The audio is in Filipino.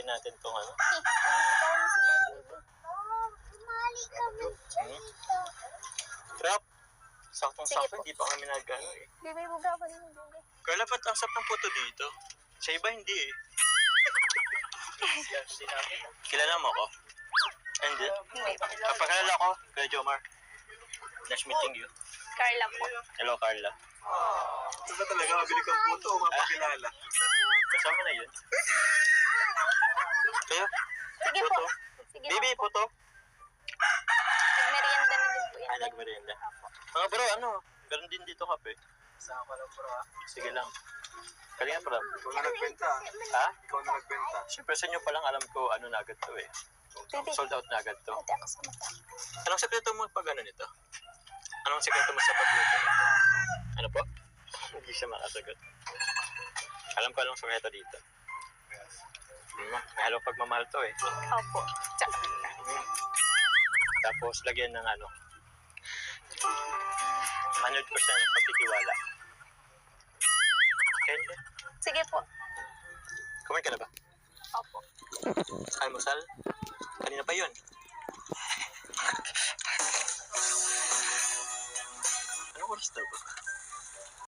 Try natin tong ano. Mali kami dito. Trap. Saktong-sakto, Sige po. hindi pa kami nag-ano eh. Bibay mo ba ako ng bibay? Carla, ba't ang sarap ng puto dito? Sa iba, hindi eh. Kilala mo ako? Hindi. Hindi po. Kapagkalala ko, Kuya Jomar. Nice meeting you. Carla po. Hello, Carla. Ito ba talaga mabili kang puto o mapakilala? Kasama na yun. Kayo? Sige po. Puto? Sige Bibi, po. puto? Nagmerienda na din po yan. Ay, nagmerienda. Mga bro, ano? Meron din dito kape. Saan ka lang bro ha? Sige lang. Kalinga bro. Ikaw na nagbenta. Ha? Ikaw na nagbenta. Siyempre sa inyo pa lang alam ko ano na agad to eh. Bibi. Sold out na agad to. Ate ako sa mata. Anong sekreto mo pag ano nito? Anong sekreto mo sa pagluto nito? Ano po? Hindi siya makasagot. Alam ko anong sekreto dito. May halong pagmamahal to eh. Opo. Tsaka. Tapos lagyan ng ano. 100% pagtitiwala. Okay? Sige po. Kumain ka na ba? Opo. Almusal? Kanina pa yun. Anong oras daw ba?